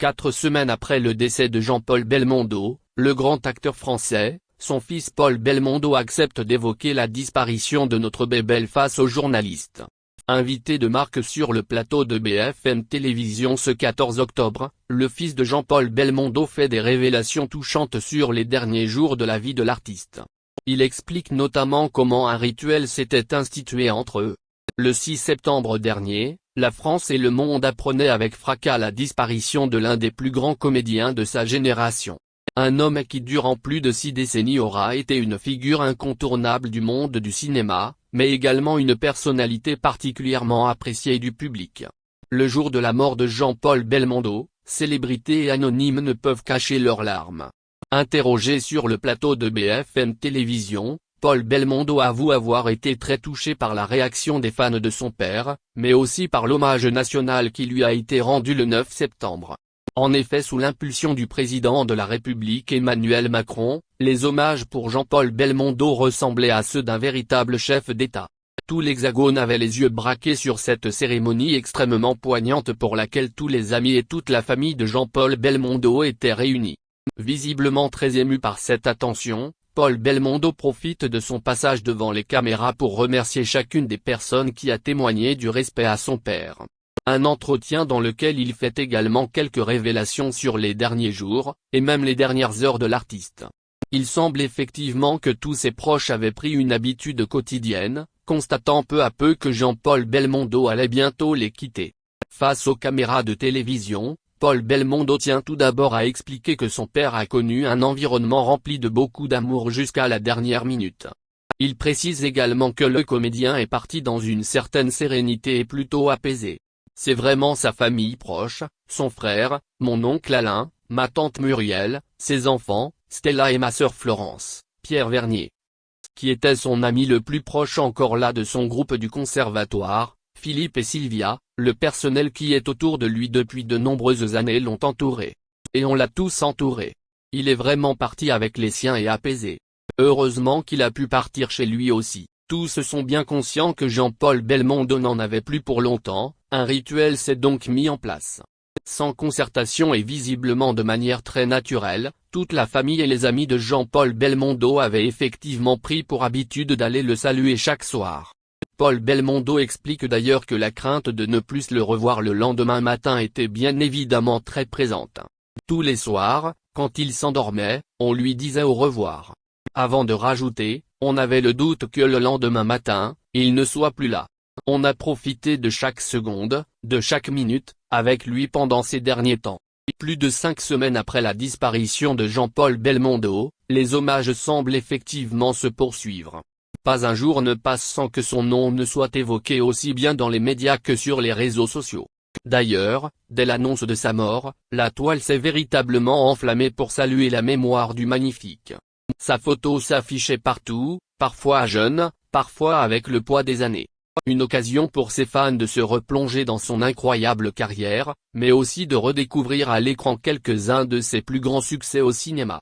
4 semaines après le décès de Jean-Paul Belmondo, le grand acteur français, son fils Paul Belmondo accepte d'évoquer la disparition de notre bébé face aux journalistes. Invité de marque sur le plateau de BFM Télévision ce 14 octobre, le fils de Jean-Paul Belmondo fait des révélations touchantes sur les derniers jours de la vie de l'artiste. Il explique notamment comment un rituel s'était institué entre eux. Le 6 septembre dernier, la France et le monde apprenaient avec fracas la disparition de l'un des plus grands comédiens de sa génération. Un homme qui durant plus de 6 décennies aura été une figure incontournable du monde du cinéma, mais également une personnalité particulièrement appréciée du public. Le jour de la mort de Jean-Paul Belmondo, célébrités et anonymes ne peuvent cacher leurs larmes. Interrogé sur le plateau de BFM Télévision, Paul Belmondo avoue avoir été très touché par la réaction des fans de son père, mais aussi par l'hommage national qui lui a été rendu le 9 septembre. En effet, sous l'impulsion du président de la République Emmanuel Macron, les hommages pour Jean-Paul Belmondo ressemblaient à ceux d'un véritable chef d'État. Tout l'Hexagone avait les yeux braqués sur cette cérémonie extrêmement poignante pour laquelle tous les amis et toute la famille de Jean-Paul Belmondo étaient réunis. Visiblement très ému par cette attention, Paul Belmondo profite de son passage devant les caméras pour remercier chacune des personnes qui a témoigné du respect à son père. Un entretien dans lequel il fait également quelques révélations sur les derniers jours, et même les dernières heures de l'artiste. Il semble effectivement que tous ses proches avaient pris une habitude quotidienne, constatant peu à peu que Jean-Paul Belmondo allait bientôt les quitter. Face aux caméras de télévision, Paul Belmondo tient tout d'abord à expliquer que son père a connu un environnement rempli de beaucoup d'amour jusqu'à la dernière minute. Il précise également que le comédien est parti dans une certaine sérénité et plutôt apaisé. C'est vraiment sa famille proche, son frère, mon oncle Alain, ma tante Muriel, ses enfants, Stella et ma sœur Florence, Pierre Vernier, qui était son ami le plus proche encore là de son groupe du conservatoire, Philippe et Sylvia, le personnel qui est autour de lui depuis de nombreuses années l'ont entouré. Et on l'a tous entouré. Il est vraiment parti avec les siens et apaisé. Heureusement qu'il a pu partir chez lui aussi. Tous sont bien conscients que Jean-Paul Belmondo n'en avait plus pour longtemps, un rituel s'est donc mis en place. Sans concertation et visiblement de manière très naturelle, toute la famille et les amis de Jean-Paul Belmondo avaient effectivement pris pour habitude d'aller le saluer chaque soir. Paul Belmondo explique d'ailleurs que la crainte de ne plus le revoir le lendemain matin était bien évidemment très présente. Tous les soirs, quand il s'endormait, on lui disait au revoir. Avant de rajouter, on avait le doute que le lendemain matin, il ne soit plus là. On a profité de chaque seconde, de chaque minute, avec lui pendant ces derniers temps. Plus de 5 semaines après la disparition de Jean-Paul Belmondo, les hommages semblent effectivement se poursuivre. Pas un jour ne passe sans que son nom ne soit évoqué aussi bien dans les médias que sur les réseaux sociaux. D'ailleurs, dès l'annonce de sa mort, la toile s'est véritablement enflammée pour saluer la mémoire du magnifique. Sa photo s'affichait partout, parfois jeune, parfois avec le poids des années. Une occasion pour ses fans de se replonger dans son incroyable carrière, mais aussi de redécouvrir à l'écran quelques-uns de ses plus grands succès au cinéma.